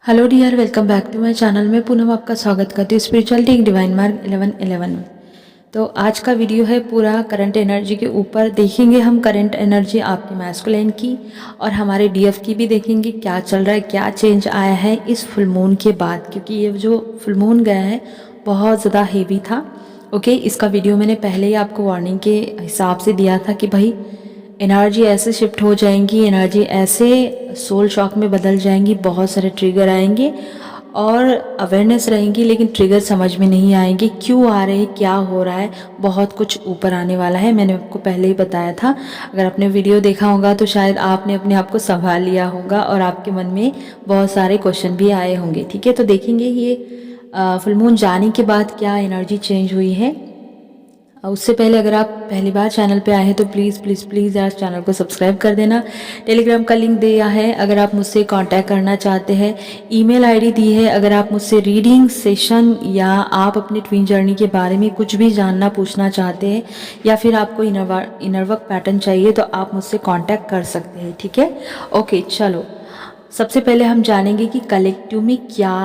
Hello dear, welcome back to my channel में पूनम आपका स्वागत करती हूँ स्पिरिचुअलिटी इन डिवाइन मार्ग 1111 में। तो आज का वीडियो है पूरा करंट एनर्जी के ऊपर। देखेंगे हम करंट एनर्जी आपके मैस्कुलिन की और हमारे डीएफ की भी देखेंगे, क्या चल रहा है, क्या चेंज आया है इस फुल मून के बाद, क्योंकि ये जो फुल मून गया है बहुत ज़्यादा हेवी था। ओके, इसका वीडियो मैंने पहले ही आपको वार्निंग के हिसाब से दिया था कि भाई एनर्जी ऐसे शिफ्ट हो जाएंगी, एनर्जी ऐसे सोल शॉक में बदल जाएंगी, बहुत सारे ट्रिगर आएंगे और अवेयरनेस रहेंगी, लेकिन ट्रिगर समझ में नहीं आएंगे क्यों आ रहे हैं, क्या हो रहा है, बहुत कुछ ऊपर आने वाला है। मैंने आपको पहले ही बताया था। अगर आपने वीडियो देखा होगा तो शायद आपने अपने आप को संभाल लिया होगा और आपके मन में बहुत सारे क्वेश्चन भी आए होंगे। ठीक है, तो देखेंगे ये फुल मून जाने के बाद क्या एनर्जी चेंज हुई है। उससे पहले अगर आप पहली बार चैनल पे आए हैं तो प्लीज़ प्लीज़ प्लीज़ यार चैनल को सब्सक्राइब कर देना। टेलीग्राम का लिंक दिया है अगर आप मुझसे कांटेक्ट करना चाहते हैं। ईमेल आईडी दी है अगर आप मुझसे रीडिंग सेशन या आप अपनी ट्विन जर्नी के बारे में कुछ भी जानना पूछना चाहते हैं या फिर आपको इनर वर्क पैटर्न चाहिए तो आप मुझसे कॉन्टैक्ट कर सकते हैं। ठीक है, ओके चलो सबसे पहले हम जानेंगे कि कलेक्टिव में क्या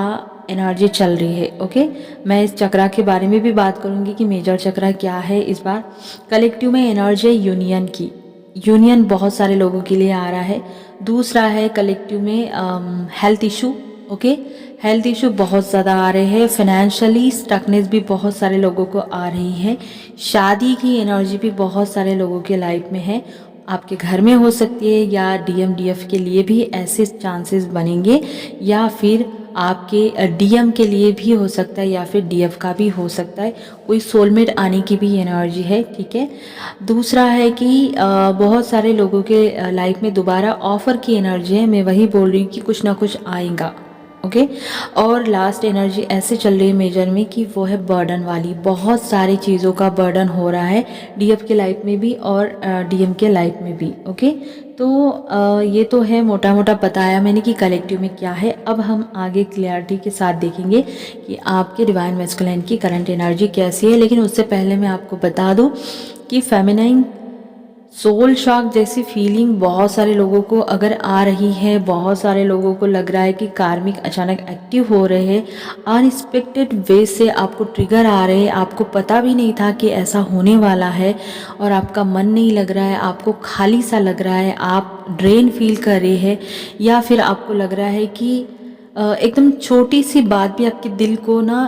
एनर्जी चल रही है। ओके, मैं इस चक्रा के बारे में भी बात करूंगी कि मेजर चक्रा क्या है। इस बार कलेक्टिव में एनर्जी यूनियन की, यूनियन बहुत सारे लोगों के लिए आ रहा है। दूसरा है कलेक्टिव में health issue. Okay, health issue बहुत ज़्यादा आ रहे हैं। फाइनेंशियली स्टकनेस भी बहुत सारे लोगों को आ रही है। शादी की एनर्जी भी बहुत सारे लोगों के लाइफ में है, आपके घर में हो सकती है या डीएम डीएफ के लिए भी ऐसे चांसेस बनेंगे, या फिर आपके डीएम के लिए भी हो सकता है या फिर डीएफ का भी हो सकता है। कोई सोलमेट आने की भी एनर्जी है। ठीक है, दूसरा है कि बहुत सारे लोगों के लाइफ में दोबारा ऑफर की एनर्जी है। मैं वही बोल रही हूँ कि कुछ ना कुछ आएगा। ओके, और लास्ट एनर्जी ऐसे चल रही है मेजर में कि वो है बर्डन वाली। बहुत सारी चीज़ों का बर्डन हो रहा है डीएफ के लाइफ में भी और डीएम के लाइफ में भी। ओके, तो ये तो है मोटा मोटा बताया मैंने कि कलेक्टिव में क्या है। अब हम आगे क्लियरिटी के साथ देखेंगे कि आपके डिवाइन मैस्कुलिन की करंट एनर्जी कैसी है। लेकिन उससे पहले मैं आपको बता दूं कि फेमिनाइन सोल शॉक जैसी फीलिंग बहुत सारे लोगों को अगर आ रही है, बहुत सारे लोगों को लग रहा है कि कार्मिक अचानक एक्टिव हो रहे हैं, अनएक्सपेक्टेड वे से आपको ट्रिगर आ रहे हैं, आपको पता भी नहीं था कि ऐसा होने वाला है और आपका मन नहीं लग रहा है, आपको खाली सा लग रहा है, आप ड्रेन फील कर रहे हैं, या फिर आपको लग रहा है कि एकदम छोटी सी बात भी आपके दिल को ना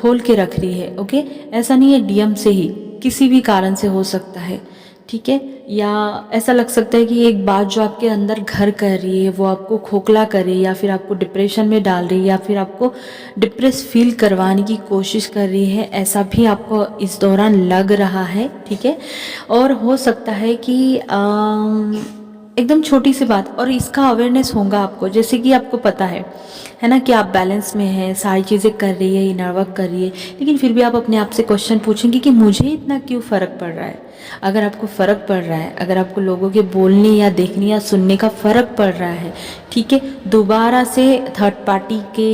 खोल के रख रही है। ओके, ऐसा नहीं है डीएम से ही, किसी भी कारण से हो सकता है। ठीक है, या ऐसा लग सकता है कि एक बात जो आपके अंदर घर कर रही है वो आपको खोखला कर रही है, या फिर आपको डिप्रेशन में डाल रही है, या फिर आपको डिप्रेस फील करवाने की कोशिश कर रही है। ऐसा भी आपको इस दौरान लग रहा है। ठीक है, और हो सकता है कि एकदम छोटी सी बात, और इसका अवेयरनेस होगा आपको, जैसे कि आपको पता है ना कि आप बैलेंस में हैं, सारी चीज़ें कर रही है, इनर वर्क कर रही है, लेकिन फिर भी आप अपने आप से क्वेश्चन पूछेंगे कि मुझे इतना क्यों फ़र्क पड़ रहा है। अगर आपको फ़र्क पड़ रहा है, अगर आपको लोगों के बोलने या देखने या सुनने का फ़र्क पड़ रहा है, ठीक है, दोबारा से थर्ड पार्टी के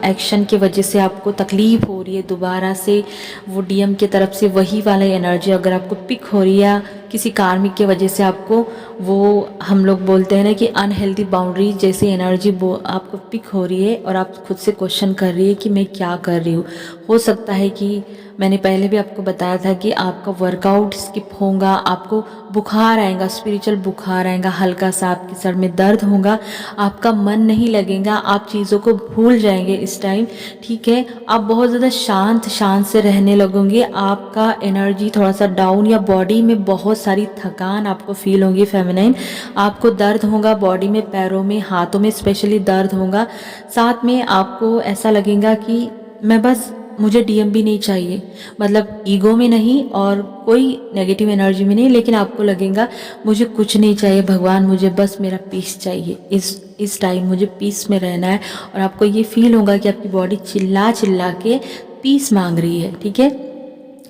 एक्शन के वजह से आपको तकलीफ़ हो रही है, दोबारा से वो डीएम की तरफ से वही वाला एनर्जी अगर आपको पिक हो रही है, किसी कार्मिक की वजह से आपको वो हम लोग बोलते हैं ना कि अनहेल्दी बाउंड्री जैसी एनर्जी वो आपको पिक हो रही है और आप खुद से क्वेश्चन कर रही है कि मैं क्या कर रही हूँ। हो सकता है कि मैंने पहले भी आपको बताया था कि आपका वर्कआउट स्किप होगा, आपको बुखार आएगा, स्पिरिचुअल बुखार आएगा, हल्का सा आपके सर में दर्द होगा, आपका मन नहीं लगेगा, आप चीज़ों को भूल जाएंगे इस टाइम। ठीक है, आप बहुत ज़्यादा शांत शांत से रहने लगोगे, आपका एनर्जी थोड़ा सा डाउन, या बॉडी में बहुत सारी थकान आपको फील होगी फेमिनाइन, आपको दर्द होगा बॉडी में, पैरों में, हाथों में स्पेशली दर्द होगा। साथ में आपको ऐसा लगेगा कि मैं बस, मुझे डीएम भी नहीं चाहिए, मतलब ईगो में नहीं और कोई नेगेटिव एनर्जी में नहीं, लेकिन आपको लगेगा मुझे कुछ नहीं चाहिए भगवान, मुझे बस मेरा पीस चाहिए, इस टाइम मुझे पीस में रहना है। और आपको ये फील होगा कि आपकी बॉडी चिल्ला चिल्ला के पीस मांग रही है। ठीक है,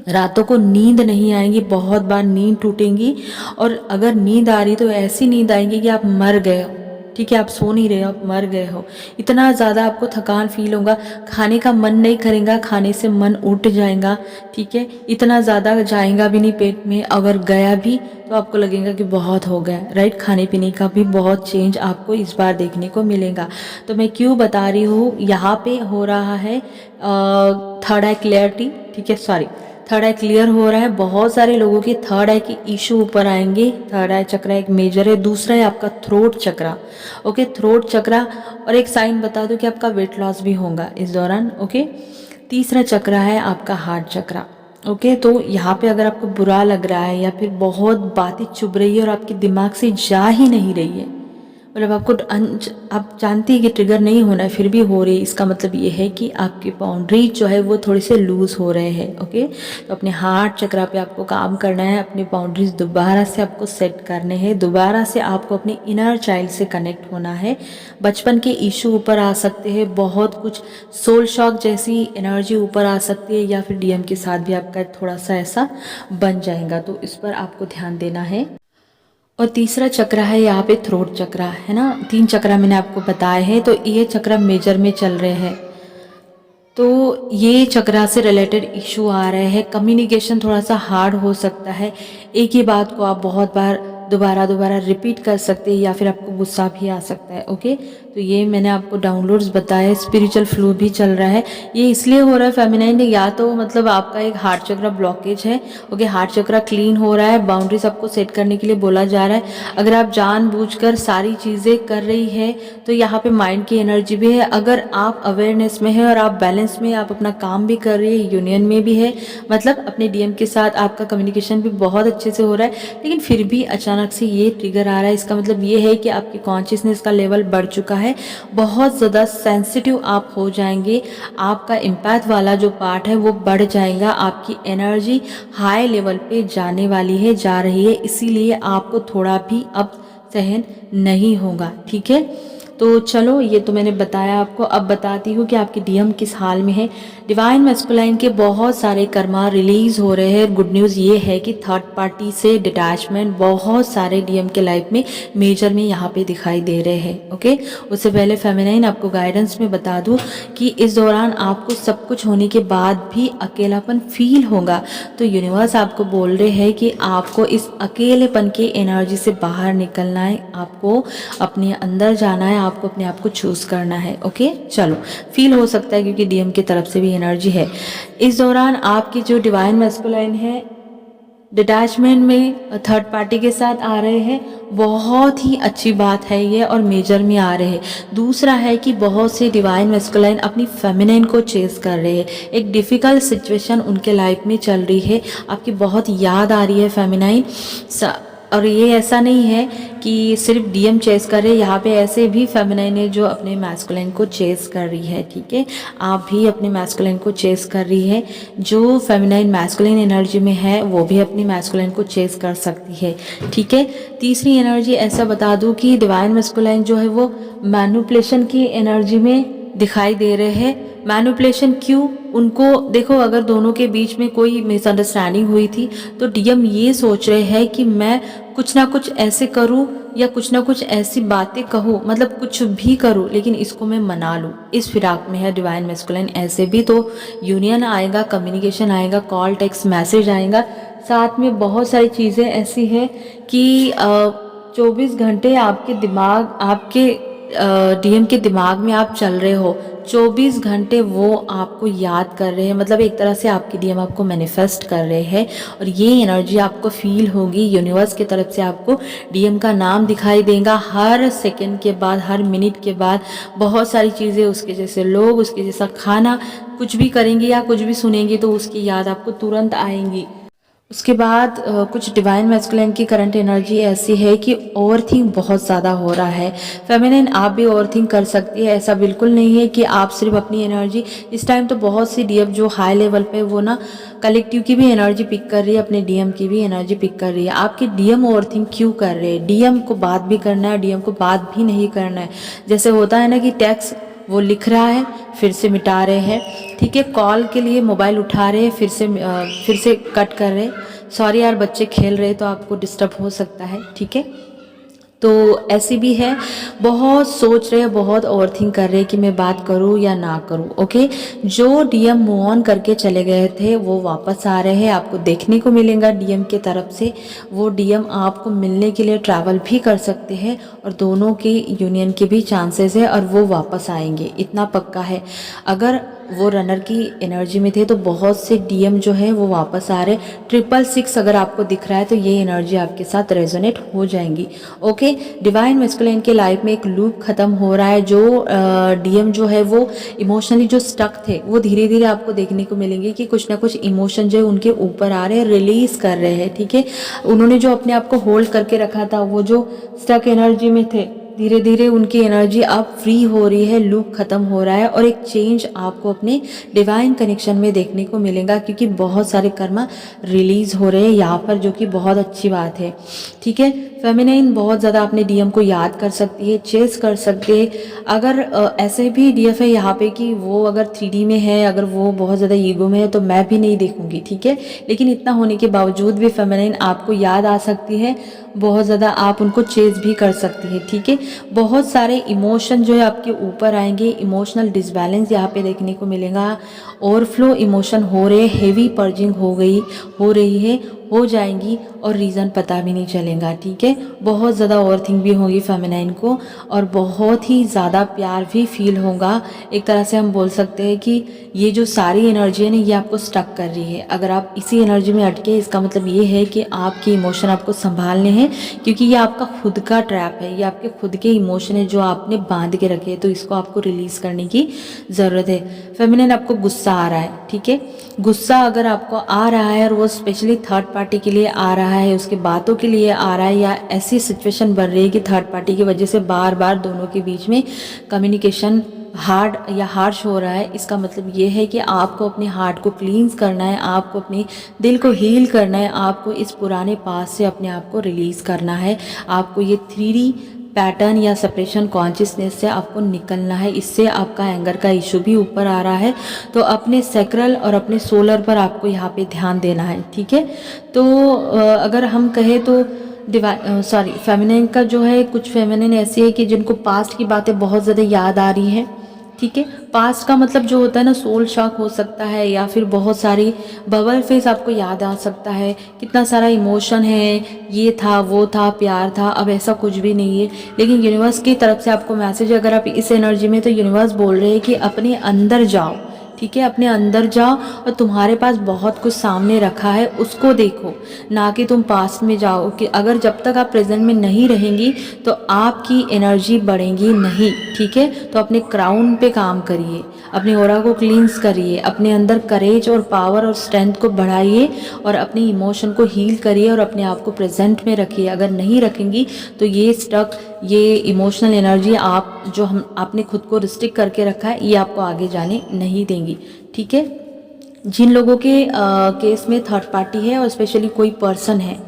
रातों को नींद नहीं आएगी, बहुत बार नींद टूटेंगी, और अगर नींद आ रही तो ऐसी नींद आएगी कि आप मर गए हो। ठीक है, आप सो नहीं रहे हो, आप मर गए हो। इतना ज़्यादा आपको थकान फील होगा, खाने का मन नहीं करेगा, खाने से मन उठ जाएगा, ठीक है, इतना ज़्यादा जाएगा भी नहीं पेट में, अगर गया भी तो आपको लगेगा कि बहुत हो गया, राइट। खाने पीने का भी बहुत चेंज आपको इस बार देखने को मिलेगा। तो मैं क्यों बता रही हूँ, यहाँ पे हो रहा है थर्ड आई क्लियरिटी, ठीक है, सॉरी, थर्ड आई क्लियर हो रहा है। बहुत सारे लोगों के थर्ड आई के इशू ऊपर आएंगे। थर्ड आई चक्रा एक मेजर है। दूसरा है आपका थ्रोट चक्रा, ओके, थ्रोट चक्रा। और एक साइन बता दूं कि आपका वेट लॉस भी होगा इस दौरान, ओके। तीसरा चक्रा है आपका हार्ट चक्रा, ओके। तो यहाँ पे अगर आपको बुरा लग रहा है या फिर बहुत बातें चुभ रही है और आपके दिमाग से जा ही नहीं रही है, मतलब आपको आप जानती है कि ट्रिगर नहीं होना है फिर भी हो रही है, इसका मतलब ये है कि आपकी बाउंड्री जो है वो थोड़े से लूज़ हो रहे हैं, ओके। तो अपने हार्ट चक्रा पे आपको काम करना है, अपनी बाउंड्रीज दोबारा से आपको सेट करने हैं, दोबारा से आपको अपने इनर चाइल्ड से कनेक्ट होना है। बचपन के इशू ऊपर आ सकते हैं, बहुत कुछ सोल शॉक जैसी एनर्जी ऊपर आ सकती है, या फिर डीएम के साथ भी आपका थोड़ा सा ऐसा बन जाएगा, तो इस पर आपको ध्यान देना है। और तीसरा चक्र है यहाँ पे थ्रोट चक्रा, है ना। 3 चक्रा मैंने आपको बताए हैं, तो ये चक्रा मेजर में चल रहे हैं। तो ये चक्रा से रिलेटेड इशू आ रहे हैं, कम्युनिकेशन थोड़ा सा हार्ड हो सकता है, एक ही बात को आप बहुत बार दोबारा रिपीट कर सकते हैं, या फिर आपको गुस्सा भी आ सकता है, ओके। तो ये मैंने आपको डाउनलोड्स बताए। स्पिरिचुअल फ्लो भी चल रहा है, ये इसलिए हो रहा है फेमिनाइन, या तो मतलब आपका एक हार्ट चक्रा ब्लॉकेज है, ओके, हार्ट चक्रा क्लीन हो रहा है, बाउंड्रीज आपको सेट करने के लिए बोला जा रहा है। अगर आप जानबूझकर सारी चीज़ें कर रही है तो यहाँ पे माइंड की एनर्जी भी है। अगर आप अवेयरनेस में है और आप बैलेंस में, आप अपना काम भी कर रही है, यूनियन में भी है, मतलब अपने डीएम के साथ आपका कम्युनिकेशन भी बहुत अच्छे से हो रहा है, लेकिन फिर भी अचानक से ये ट्रिगर आ रहा है, इसका मतलब ये है कि आपकी कॉन्शियसनेस का लेवल बढ़ चुका है, बहुत ज़्यादा सेंसिटिव आप हो जाएंगे, आपका इम्पैथ वाला जो पार्ट है वो बढ़ जाएगा, आपकी एनर्जी हाई लेवल पे जाने वाली है, जा रही है, इसीलिए आपको थोड़ा भी अब सहन नहीं होगा, ठीक है। तो चलो, ये तो मैंने बताया आपको। अब बताती हूँ कि आपकी डीएम किस हाल में है। डिवाइन मैस्कुलाइन के बहुत सारे कर्मा रिलीज हो रहे हैं। गुड न्यूज़ ये है कि थर्ड पार्टी से डिटैचमेंट बहुत सारे डीएम के लाइफ में मेजर में यहाँ पे दिखाई दे रहे हैं, ओके। उससे पहले फेमिनाइन आपको गाइडेंस में बता दूँ कि इस दौरान आपको सब कुछ होने के बाद भी अकेलापन फील होगा, तो यूनिवर्स आपको बोल रहे हैं कि आपको इस अकेलेपन की एनर्जी से बाहर निकलना है, आपको अपने अंदर जाना है, आपको अपने आप को चूज करना है, ओके। चलो, फील हो सकता है क्योंकि डीएम की तरफ से भी एनर्जी है। इस दौरान आपकी जो डिवाइन मैस्कुलाइन है डिटैचमेंट में थर्ड पार्टी के साथ आ रहे हैं, बहुत ही अच्छी बात है ये, और मेजर में आ रहे हैं। दूसरा है कि बहुत से डिवाइन मैस्कुलाइन अपनी फेमिनाइन को चेस कर रहे हैं, एक डिफ़िकल्ट सिचुएशन उनके लाइफ में चल रही है, आपकी बहुत याद आ रही है फेमिनाइन। और ये ऐसा नहीं है कि सिर्फ डीएम चेस कर रहे, यहाँ पे ऐसे भी फेमिनाइन है जो अपने मैस्कुलाइन को चेस कर रही है, ठीक है। आप भी अपने मैस्कुलाइन को चेस कर रही है, जो फेमिनाइन मैस्कुलाइन एनर्जी में है वो भी अपनी मैस्कुलाइन को चेस कर सकती है, ठीक है। तीसरी एनर्जी ऐसा बता दूँ कि डिवाइन मैस्कुलाइन जो है वो मैनिपुलेशन की एनर्जी में दिखाई दे रहे हैं। मैनिपुलेशन क्यों? उनको देखो, अगर दोनों के बीच में कोई मिसअंडरस्टैंडिंग हुई थी तो डीएम ये सोच रहे हैं कि मैं कुछ ना कुछ ऐसे करूं या कुछ ना कुछ ऐसी बातें कहूं, मतलब कुछ भी करूं लेकिन इसको मैं मना लूं, इस फिराक में है डिवाइन मैस्कुलाइन। ऐसे भी तो यूनियन आएगा, कम्युनिकेशन आएगा, कॉल टेक्स्ट मैसेज आएगा, साथ में बहुत सारी चीज़ें ऐसी है कि 24 घंटे आपके दिमाग, आपके डीएम के दिमाग में आप चल रहे हो, 24 घंटे वो आपको याद कर रहे हैं, मतलब एक तरह से आपकी डीएम आपको मैनिफेस्ट कर रहे हैं, और ये एनर्जी आपको फील होगी। यूनिवर्स की तरफ से आपको डीएम का नाम दिखाई देगा हर सेकंड के बाद, हर मिनट के बाद, बहुत सारी चीज़ें, उसके जैसे लोग, उसके जैसा खाना, कुछ भी करेंगे या कुछ भी सुनेंगे तो उसकी याद आपको तुरंत आएंगी। उसके बाद कुछ डिवाइन मैस्कुलाइन की करंट एनर्जी ऐसी है कि ओवरथिंक बहुत ज़्यादा हो रहा है। फेमिनिन आप भी ओवरथिंक कर सकती है, ऐसा बिल्कुल नहीं है कि आप सिर्फ अपनी एनर्जी, इस टाइम तो बहुत सी डीएम जो हाई लेवल पे वो ना कलेक्टिव की भी एनर्जी पिक कर रही है, अपने डीएम की भी एनर्जी पिक कर रही है। आपके डीएम ओवरथिंक क्यों कर रहे हैं? डीएम को बात भी करना है, डीएम को बात भी नहीं करना है। जैसे होता है ना कि टेक्स्ट वो लिख रहा है फिर से मिटा रहे हैं, ठीक है, कॉल के लिए मोबाइल उठा रहे हैं फिर से कट कर रहे हैं। सॉरी यार, बच्चे खेल रहे तो आपको डिस्टर्ब हो सकता है, ठीक है। तो ऐसी भी है, बहुत सोच रहे हैं, बहुत ओवरथिंक कर रहे हैं कि मैं बात करूं या ना करूं। ओके, जो डीएम मूव ऑन करके चले गए थे वो वापस आ रहे हैं, आपको देखने को मिलेगा डीएम के तरफ से। वो डीएम आपको मिलने के लिए ट्रैवल भी कर सकते हैं और दोनों की यूनियन के भी चांसेस है और वो वापस आएंगे, इतना पक्का है। अगर वो रनर की एनर्जी में थे तो बहुत से डीएम जो है वो वापस आ रहे। 666 अगर आपको दिख रहा है तो ये एनर्जी आपके साथ रेजोनेट हो जाएंगी। ओके, डिवाइन मैस्कुलिन के लाइफ में एक लूप खत्म हो रहा है। जो डीएम जो है वो इमोशनली जो स्टक थे वो धीरे धीरे आपको देखने को मिलेंगे कि कुछ ना कुछ इमोशन जो है उनके ऊपर आ रहे हैं, रिलीज कर रहे हैं। ठीक है, उन्होंने जो अपने आप को होल्ड करके रखा था, वो जो स्टक एनर्जी में थे, धीरे धीरे उनकी एनर्जी अब फ्री हो रही है, लूप खत्म हो रहा है और एक चेंज आपको अपने डिवाइन कनेक्शन में देखने को मिलेगा, क्योंकि बहुत सारे कर्मा रिलीज हो रहे हैं यहाँ पर, जो कि बहुत अच्छी बात है। ठीक है, फेमिनाइन बहुत ज़्यादा अपने डीएम को याद कर सकती है, चेस कर सकते हैं। अगर ऐसे भी डीएफ है यहाँ पे कि वो अगर 3D में है, अगर वो बहुत ज़्यादा ईगो में है तो मैं भी नहीं देखूंगी। ठीक है, लेकिन इतना होने के बावजूद भी फेमिनाइन आपको याद आ सकती है, बहुत ज़्यादा आप उनको चेस भी कर सकती है। ठीक है, बहुत सारे इमोशन जो है आपके ऊपर आएंगे, इमोशनल डिसबैलेंस यहाँ पे देखने को मिलेगा, ओवरफ्लो इमोशन हो रहे, हेवी पर्जिंग हो रही है, हो जाएंगी और रीज़न पता भी नहीं चलेगा। ठीक है, बहुत ज़्यादा ओवरथिंक भी होगी फेमिनाइन को और बहुत ही ज़्यादा प्यार भी फील होगा। एक तरह से हम बोल सकते हैं कि ये जो सारी एनर्जी है ना, ये आपको स्टक कर रही है। अगर आप इसी एनर्जी में अटके, इसका मतलब ये है कि आपके इमोशन आपको संभालने हैं, क्योंकि ये आपका खुद का ट्रैप है, ये आपके खुद के इमोशन है जो आपने बांध के रखे हैं, तो इसको आपको रिलीज़ करने की ज़रूरत है। फेमिनाइन आपको गुस्सा आ रहा है। ठीक है, गुस्सा अगर आपको आ रहा है और वो स्पेशली थर्ड पार्टी के लिए आ रहा है, उसकी बातों के लिए आ रहा है, या ऐसी सिचुएशन बन रही है कि थर्ड पार्टी की वजह से बार बार दोनों के बीच में कम्युनिकेशन हार्ड या हार्श हो रहा है, इसका मतलब ये है कि आपको अपने हार्ट को क्लींस करना है, आपको अपने दिल को हील करना है, आपको इस पुराने पास से अपने आप को रिलीज़ करना है, आपको ये 3D पैटर्न या सेपरेशन कॉन्शियसनेस से आपको निकलना है। इससे आपका एंगर का इशू भी ऊपर आ रहा है, तो अपने सैक्रल और अपने सोलर पर आपको यहाँ पे ध्यान देना है। ठीक है, तो अगर हम कहें तो फेमिनिन का जो है, कुछ फेमिनिन ऐसी है कि जिनको पास्ट की बातें बहुत ज़्यादा याद आ रही हैं। ठीक है, पास्ट का मतलब जो होता है ना, सोल शॉक हो सकता है, या फिर बहुत सारी बबल फेस आपको याद आ सकता है, कितना सारा इमोशन है, ये था, वो था, प्यार था, अब ऐसा कुछ भी नहीं है। लेकिन यूनिवर्स की तरफ से आपको मैसेज है, अगर आप इस एनर्जी में, तो यूनिवर्स बोल रहे हैं कि अपने अंदर जाओ। ठीक है, अपने अंदर जाओ और तुम्हारे पास बहुत कुछ सामने रखा है, उसको देखो, ना कि तुम पास्ट में जाओ। कि अगर जब तक आप प्रेजेंट में नहीं रहेंगी तो आपकी एनर्जी बढ़ेगी नहीं। ठीक है, तो अपने क्राउन पे काम करिए, अपने ऑरा को क्लींस करिए, अपने अंदर करेज और पावर और स्ट्रेंथ को बढ़ाइए और अपने इमोशन को हील करिए और अपने आप को प्रेजेंट में रखिए। अगर नहीं रखेंगी तो ये स्टक, ये इमोशनल एनर्जी आपने खुद को रिस्ट्रिक्ट करके रखा है, ये आपको आगे जाने नहीं देंगी। ठीक है, जिन लोगों के केस में थर्ड पार्टी है और स्पेशली कोई पर्सन है,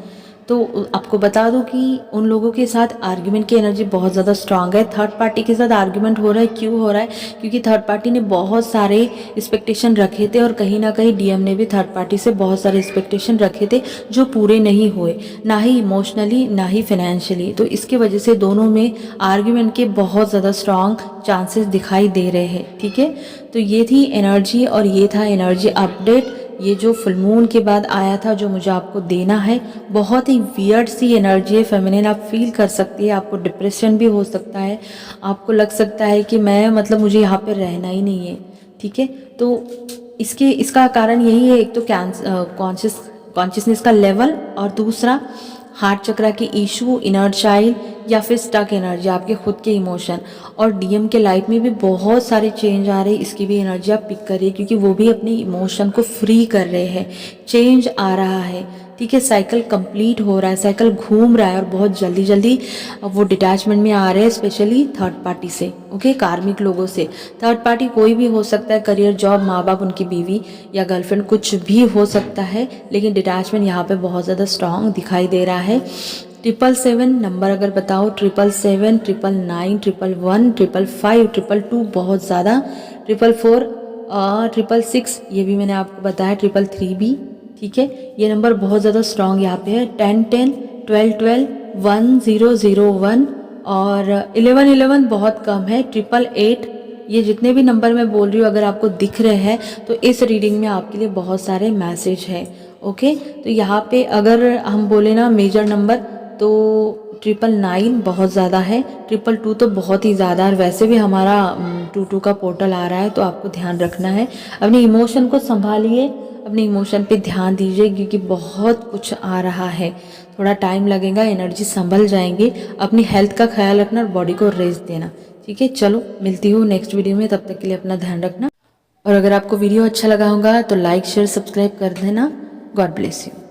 तो आपको बता दूं कि उन लोगों के साथ आर्ग्यूमेंट की एनर्जी बहुत ज़्यादा स्ट्रांग है। थर्ड पार्टी के साथ आर्ग्यूमेंट हो रहा है, क्यों हो रहा है? क्योंकि थर्ड पार्टी ने बहुत सारे एक्सपेक्टेशन रखे थे और कहीं ना कहीं डीएम ने भी थर्ड पार्टी से बहुत सारे एक्सपेक्टेशन रखे थे जो पूरे नहीं हुए, ना ही इमोशनली ना ही फाइनेंशियली। तो इसके वजह से दोनों में आर्ग्यूमेंट के बहुत ज़्यादा स्ट्रांग चांसेस दिखाई दे रहे हैं। ठीक है, तो ये थी एनर्जी और ये था एनर्जी अपडेट, ये जो फुल मून के बाद आया था, जो मुझे आपको देना है। बहुत ही वियर्ड सी एनर्जी है फेमिनिन, आप फील कर सकती है, आपको डिप्रेशन भी हो सकता है, आपको लग सकता है कि मैं मतलब मुझे यहाँ पे रहना ही नहीं है। ठीक है, तो इसका कारण यही है, एक तो कॉन्शियसनेस का लेवल और दूसरा हार्ट चक्रा के इशू, इनर चाइल्ड या फिर स्टक एनर्जी, आपके खुद के इमोशन। और डीएम के लाइफ में भी बहुत सारे चेंज आ रहे हैं, इसकी भी एनर्जी आप पिक करिए, क्योंकि वो भी अपने इमोशन को फ्री कर रहे हैं, चेंज आ रहा है। ठीक है, साइकिल कंप्लीट हो रहा है, साइकिल घूम रहा है और बहुत जल्दी जल्दी वो डिटैचमेंट में आ रहे हैं, स्पेशली थर्ड पार्टी से। ओके, कार्मिक लोगों से। थर्ड पार्टी कोई भी हो सकता है, करियर, जॉब, माँ बाप, उनकी बीवी या गर्लफ्रेंड, कुछ भी हो सकता है, लेकिन डिटैचमेंट यहाँ पे बहुत ज़्यादा स्ट्रांग दिखाई दे रहा है। 777 नंबर अगर बताओ, 777, 999, 111, 555, 222 बहुत ज़्यादा, 444, 666 ये भी मैंने आपको बताया, 333 भी। ठीक है, ये नंबर बहुत ज़्यादा स्ट्रांग यहाँ पे है। 10, 10, 12, 12, 1001 और 1111 बहुत कम है, 888 ये जितने भी नंबर मैं बोल रही हूँ अगर आपको दिख रहे हैं तो इस रीडिंग में आपके लिए बहुत सारे मैसेज है। ओके, तो यहाँ पे अगर हम बोले ना मेजर नंबर तो 999 बहुत ज़्यादा है, 222 तो बहुत ही ज़्यादा है। वैसे भी हमारा 22 का पोर्टल आ रहा है तो आपको ध्यान रखना है, अपने इमोशन को संभालिए, अपने इमोशन पे ध्यान दीजिए क्योंकि बहुत कुछ आ रहा है, थोड़ा टाइम लगेगा, एनर्जी संभल जाएंगे। अपनी हेल्थ का ख्याल रखना और बॉडी को रेस्ट देना। ठीक है, चलो मिलती हूँ नेक्स्ट वीडियो में, तब तक के लिए अपना ध्यान रखना। और अगर आपको वीडियो अच्छा लगा होगा तो लाइक शेयर सब्सक्राइब कर देना। God bless you.